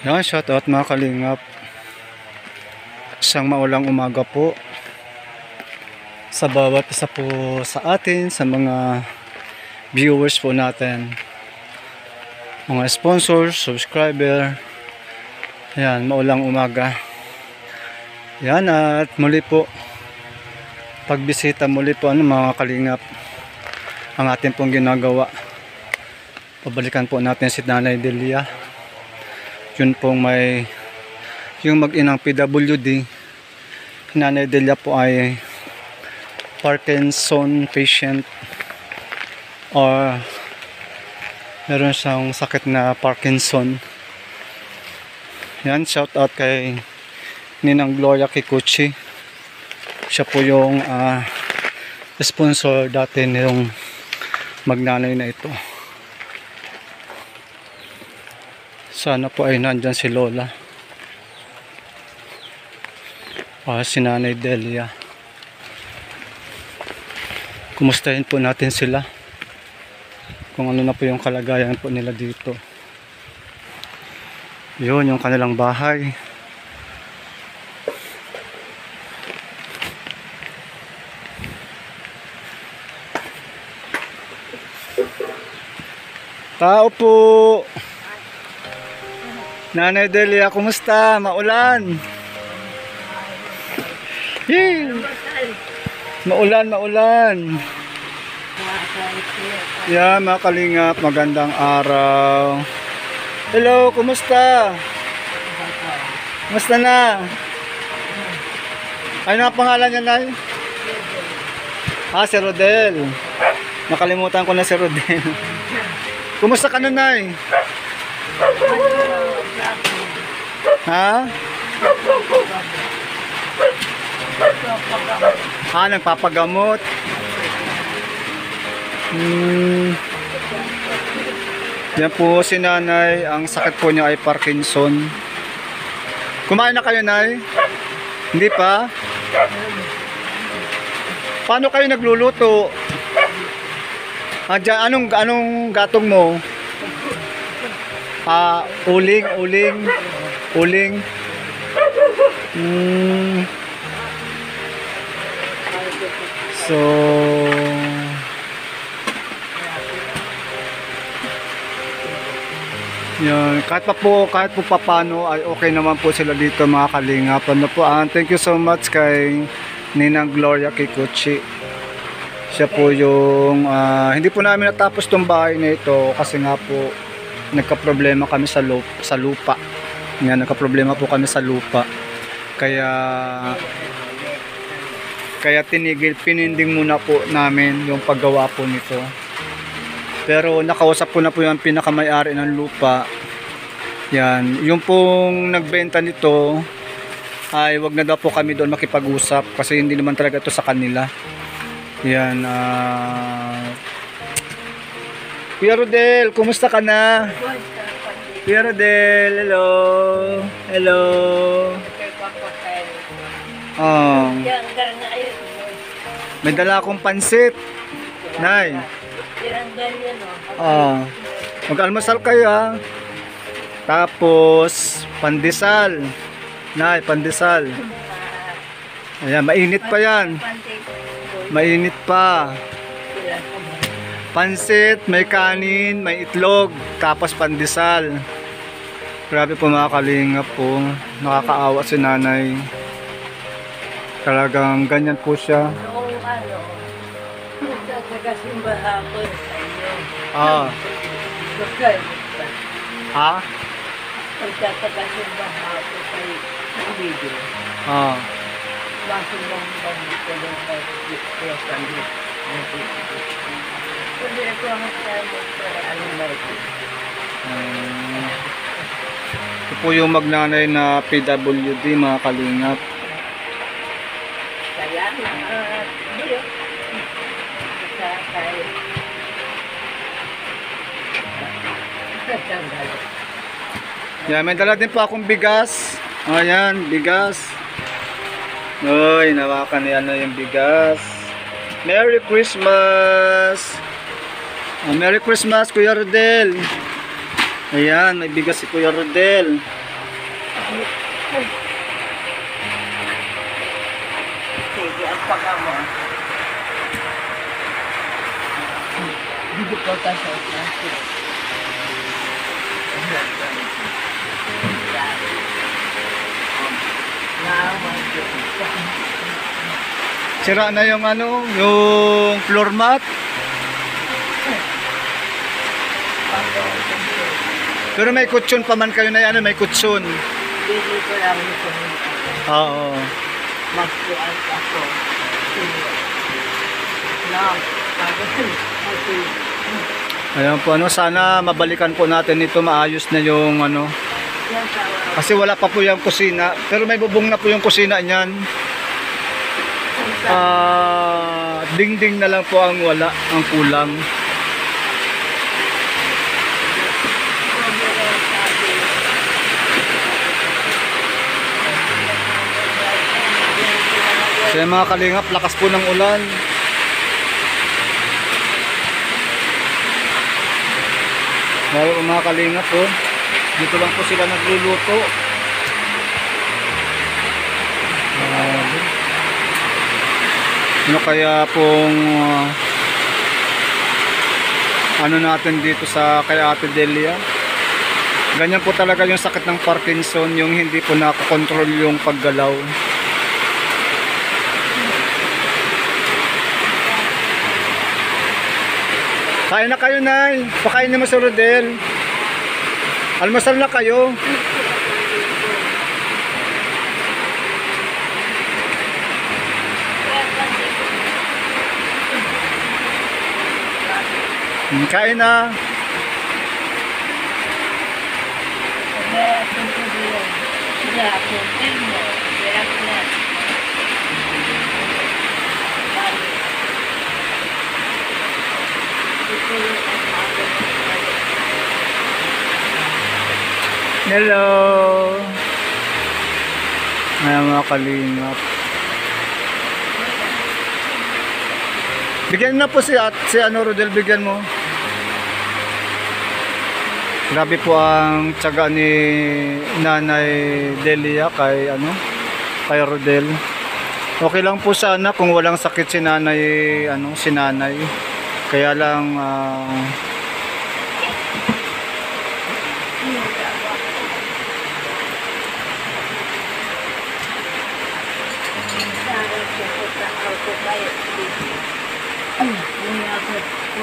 Yan, shout out mga kalingap. Isang maulang umaga po sa bawat isa po sa atin, sa mga viewers po natin, mga sponsors, subscriber. Yan, maulang umaga. Yan, at muli po pagbisita muli po mga kalingap ang ating pong ginagawa. Pabalikan po natin si Nanay Delia. Yun pong may yung mag-inang PWD. Nanay Delia po ay Parkinson patient, or meron siyang sakit na Parkinson. Yan, shout out kay Ninang Gloria Kikuchi. Siya po yung sponsor dati nung magnanay na ito. Sana po ay nandyan si Lola, si Nanay Delia. Kumustahin po natin sila kung ano na po yung kalagayan po nila dito. Yun yung kanilang bahay. Tao po. Nanay Delia, kumusta? Maulan. Yee. Maulan. Yeah, mga kalingap, magandang araw. Hello, kumusta? Kumusta na? Ano ang pangalan niya, Nay? Si Rodel. Nakalimutan ko na si Rodel. Kumusta ka na, Nay? Nagpapagamot. Yan po si Nanay, ang sakit po niya ay Parkinson. Kumain na kayo, Nay? Hindi pa? Paano kayo nagluluto? Anong gatong mo? Uling. So yan, kahit po paano ay okay naman po sila dito mga kalingap. Thank you so much kay Ninang Gloria Kikuchi. Siya po yung hindi po namin natapos tong bahay na ito kasi nga po nagka-problema kami sa lupa. Yan, nagka-problema po kami sa lupa. Kaya pininding muna po namin yung paggawa po nito. Pero nakausap ko na po yung pinakamayari ng lupa. Yan, yung pong nagbenta nito ay wag na daw po kami doon makipag-usap kasi hindi naman talaga ito sa kanila. Yan, Kuya Rodel, kumusta ka na? Kuya Rodel, hello. May dala akong pansit, Nay. Mag-almasal kayo, Tapos pandesal, Nay, pandesal. Ayan, mainit pa yan. Mainit pa. Pansit, may kanin, may itlog, tapos pandesal. Grabe po mga kalingap po. Nakakaawa si Nanay. Talagang ganyan po siya. Magkakasimbahan ko sa inyo. Magkakasimbahan ko sa video. Masumbang ko ng pag-iisip. Hindi ako ang para anong ito po yung magnanay na PWD mga kalingap. Salamat. Yan, may dala din po akong bigas. Ayan, bigas. Uy, nawakan niya na yung bigas. Merry Christmas! Merry Christmas, Kuya Rodel! Ayan, may bigas si Kuya Rodel. Sige, ang pagamo. Hindi ko kasi kasi. Sira na yung ano, yung floor mat. Pero may kutsyon pa man kayo na ano, may kutsyon. Hindi ko lang ito. Oo. Magpuan ako. Lang. Ayan po ano, sana mabalikan po natin ito, maayos na yung ano. Kasi wala pa po yung kusina, pero may bubong na po yung kusina niyan. Dingding na lang po ang wala, ang kulang. Kaya mga kalingap, lakas po ng ulan. Mga kalingap po, dito lang po sila nagluluto. Ano kaya pong ano natin dito sa kay Ate Delia? Ganyan po talaga yung sakit ng Parkinson, yung hindi po nakakontrol yung paggalaw. Kain na kayo, Nay. Pakain naman sa Rodel. Almasal na kayo. Kain na. Hello. Ayan mga kalingap. Bigyan na po si ano, Rodel, bigyan mo. Grabe po ang tiyaga ni Nanay Delia kay ano, kay Rodel. Okay lang po sana kung walang sakit si Nanay, ano, si Nanay. Kaya lang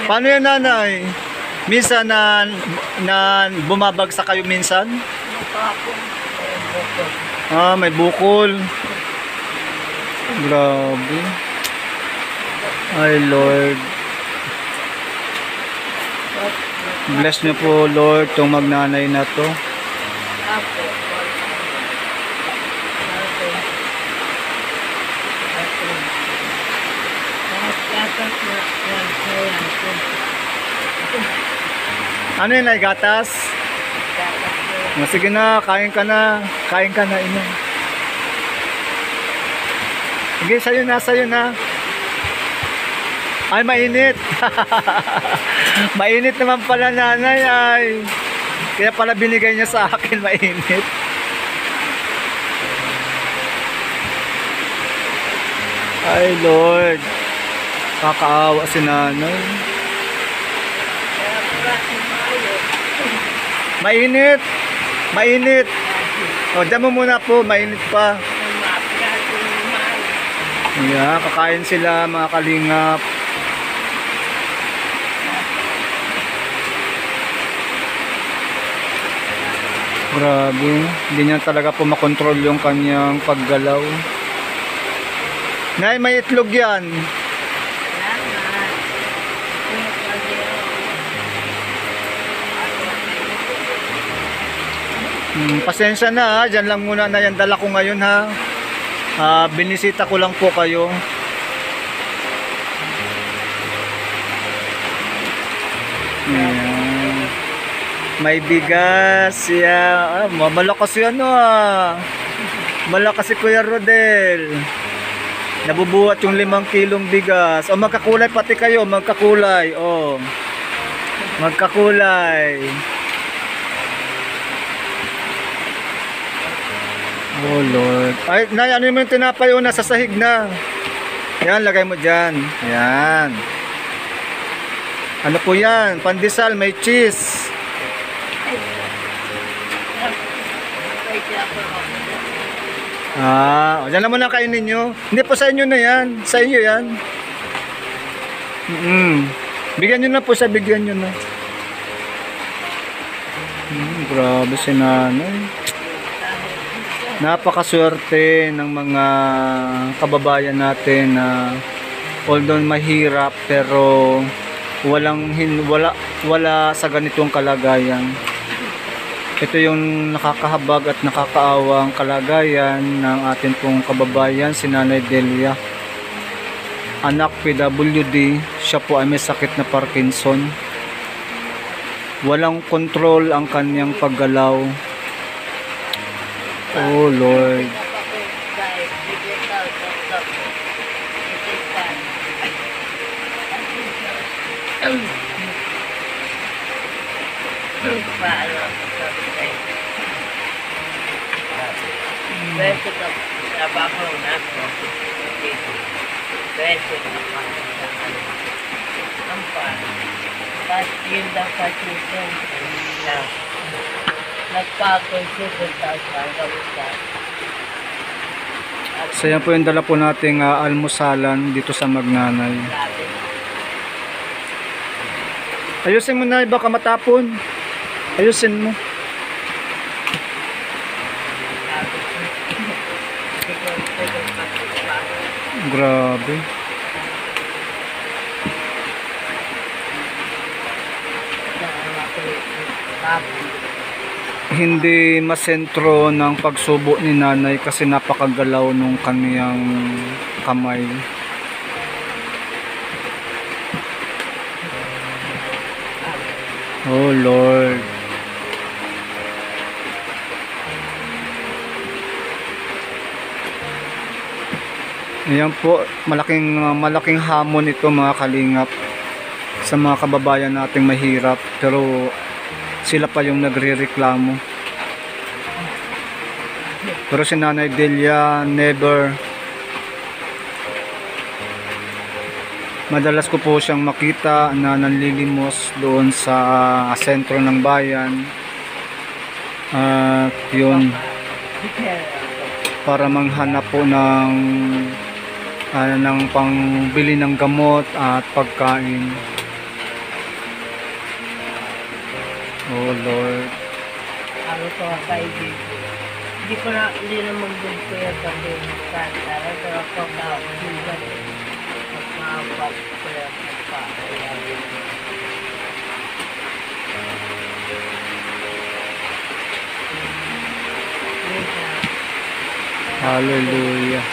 paano yan, Nanay? Minsan na bumabagsak kayo minsan? May bukol. Grabe. Ay Lord. Bless niyo po Lord tong magnanay na to. Ano yun, ay gatas? Sige na, kain ka na. Kain ka na, ina. Sige, sa'yo na. Ay, mainit. Mainit naman pala, Nanay, ay. Kaya pala binigay niya sa akin, mainit. Ay, Lord. Kakaawa si Nanay. Mainit. O, dyan mo muna po, mainit pa. Yeah, kakain sila mga kalingap. Grabe, hindi niya talaga po makontrol yung kanyang paggalaw. Nay, may itlog yan. Pasensya na ha, dyan lang muna na yan dala ko ngayon ha. Binisita ko lang po kayo. Ayan. May bigas ya. Malakas yan malakas si Kuya Rodel. Nabubuhat yung 5 kilong bigas. Magkakulay pati kayo, magkakulay. Magkakulay. Oh Lord. Ay, nay, ano yung tinapay o nasa sahig na? Yan, lagay mo dyan. Yan. Ano po yan? Pandesal, may cheese. Ah, yan naman ang kainin nyo. Hindi po sa inyo na yan. Sa inyo yan. Bigyan nyo na po sa bigyan nyo na. Grabe si nanay. Napakaswerte ng mga kababayan natin na although mahirap pero wala sa ganitong kalagayan. Ito yung nakakahabag at nakakaawang kalagayan ng ating pong kababayan, si Nanay Delia. Anak PWD, siya po ay may sakit na Parkinson. Walang control ang kanyang paggalaw. Oh Lord. Yun dapat yung nagpa-consider sa gawin. So yan po yung dala po nating almusalan dito sa Magnanay. Ayusin mo na, baka matapon. Ayusin mo. Grabe. Hindi masentro ng pagsubo ni nanay kasi napakagalaw nung kaniyang kamay. Oh Lord. Ayan po, malaking hamon ito mga kalingap sa mga kababayan nating mahirap, pero sila pa yung nagrereklamo. Pero si Nanay Delia never. Madalas ko po siyang makita na nanlilimos doon sa sentro ng bayan. At yun, para manghanap po ng pangbili ng gamot at pagkain. Oh Lord. Ano ko kaibigan? Hindi naman good ko yung pag-ibig ka. Pero ako ka-ibig. Magpapag ko yung magpapag. Hallelujah.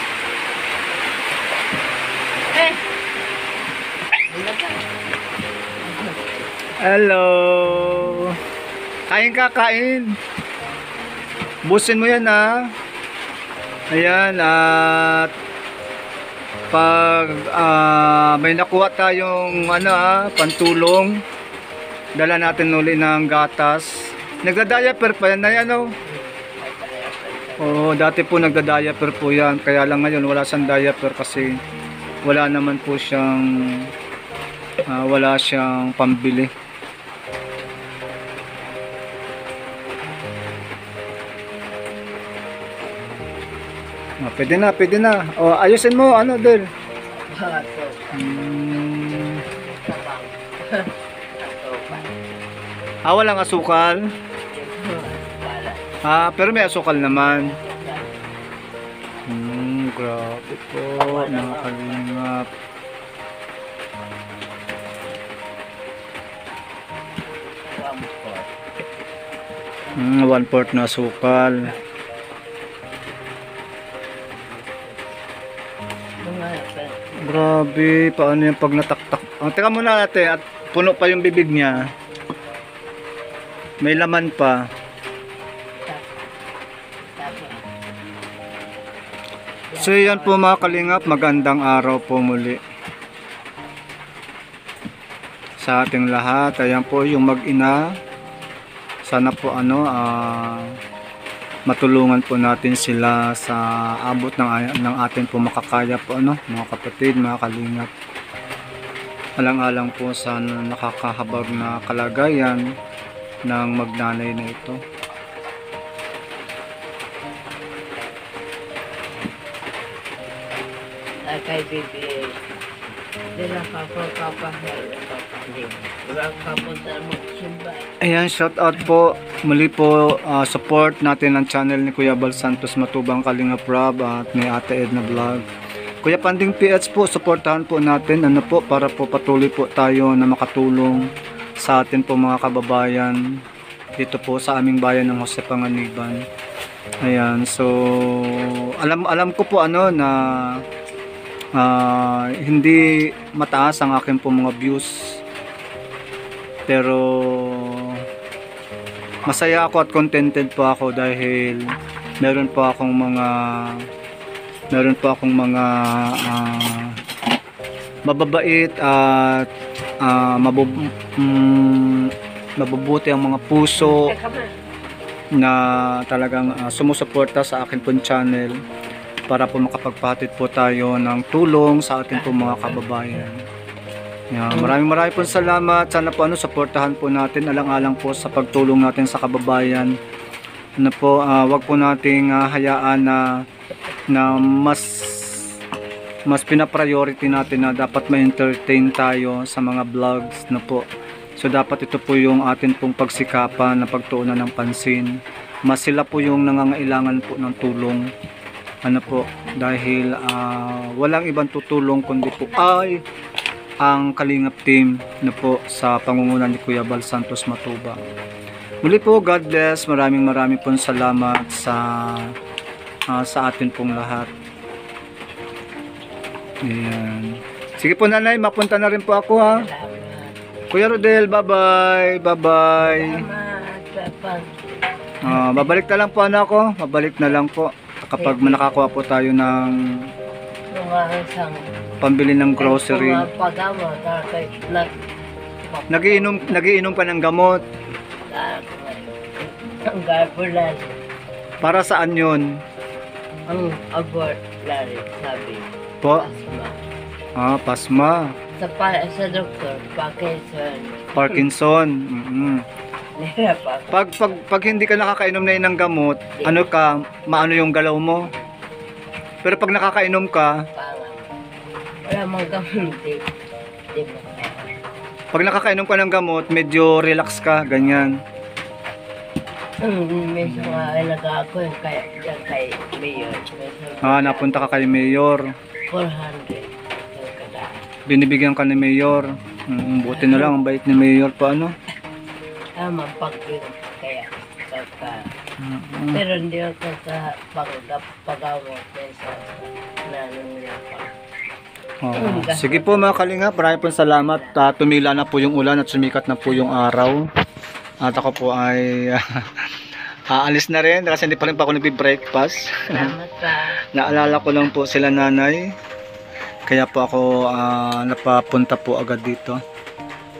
Hello. Kain ka, kain. Busin mo yan ha. Ayan, at pag may nakuha tayong pantulong, dala natin uli ng gatas. Nagda-diaper pa yan na yan, oh. Oo, dati po nagda-diaper po yan. Kaya lang ngayon wala siyang diaper kasi wala naman po siyang wala siyang pambili. Pwede na. O, ayusin mo, Del. Walang asukal. Pero may asukal naman. Grabe po, mga kalingap. One-fourth na asukal. Grabe, paano yung pag nataktak? Teka muna natin, at puno pa yung bibig niya. May laman pa. So yan po mga kalingap, magandang araw po muli sa ating lahat. Ayan po yung mag-ina. Sana po matulungan po natin sila sa abot ng atin po makakaya po, ano, mga kapatid, mga kalingap. Alang-alang po sa nakakahabag na kalagayan ng magnanay na ito. Kay BBA. Hindi na kapapahal. Walang kapunta magsimba. Ayan, shout out po. Muli po, support natin ang channel ni Kuya Bal Santos Matubang Kalingap Rob at ni Ate Edna Vlog. Kuya Panding PH po, supportahan po natin, ano po, para po patuloy po tayo na makatulong sa atin po mga kababayan dito po sa aming bayan ng Jose Panganiban. Ayan, so alam ko po ano na hindi mataas ang akin po mga views, pero masaya ako at contented po ako dahil meron po akong mga mababait at mabubuti ang mga puso na talagang sumusuporta sa akin pong channel para po makapagpatid po tayo ng tulong sa ating po mga kababayan. Yeah, maraming po salamat. Sana po suportahan po natin alang-alang po sa pagtulong natin sa kababayan. Wag po nating hayaan na mas pina-priority natin na dapat ma-entertain tayo sa mga vlogs na po. So dapat ito po yung atin pong pagsikapan na pagtuunan ng pansin. Mas sila po yung nangangailangan po ng tulong. Dahil walang ibang tutulong kundi po ay ang Kalingap team na po sa pangunguna ni Kuya Bal Santos Matubang. Muli po, God bless. Maraming pong salamat sa atin pong lahat. Ayan. Sige po nanay, mapunta na rin po ako ha. Kuya Rodel, bye-bye. Bye-bye. Babalik na lang po anak ko. Babalik na lang po. Kapag nakakuha po tayo ng pambili ng grocery. Nagiinom ka ng gamot. Ang garbulan. Para saan yun? Ang abortlary, sabi. Po? Asma. Pasma. Sa doktor, Parkinson. Parkinson. Nahirap ako. Pag hindi ka nakakainom na yun ng gamot, maano yung galaw mo? Pero pag nakakainom ka, Wala mang gamot. Di ba? pag nakakainom ka ng gamot, medyo relax ka, ganyan. Medyo nga nag-ako yung kay Mayor. Napunta ka kay Mayor. 400. Yung kada. Binibigyan ka ni Mayor. Buti na lang, ang bait ni Mayor pa, ano? Pag-inom kaya. Pero hindi ako sa pag-awot sa nanunula pa. Sige po mga kalingap, maraming po salamat. Tumila na po yung ulan at sumikat na po yung araw. At ako po ay aalis na rin kasi hindi pa rin pa ako nagbi-breakfast. Salamat pa. Naalala ko lang po sila nanay. Kaya po ako napapunta po agad dito.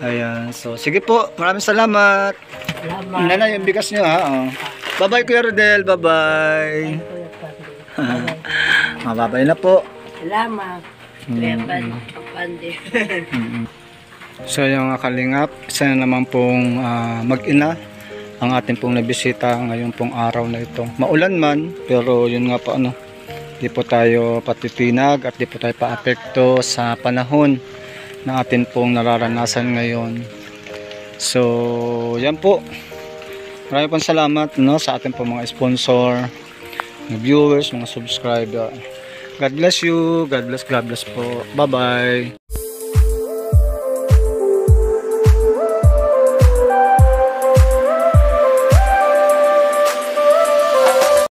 Ayan, so sige po, maraming salamat. Salamat. Nanay, yung bigas nyo ha. Bye-bye Kuya Rodel, bye-bye. Bye-bye na po. Salamat. Pandi. So yung kalingap, isa na naman pong mag-ina ang ating pong nabisita ngayong pong araw na ito. Maulan man, pero yun nga po di po tayo patitinag at di po tayo paapekto sa panahon na atin pong nararanasan ngayon. So yan po. Maraming pong salamat sa ating pong mga sponsor, mga viewers, mga subscriber. God bless you. God bless po. Bye-bye.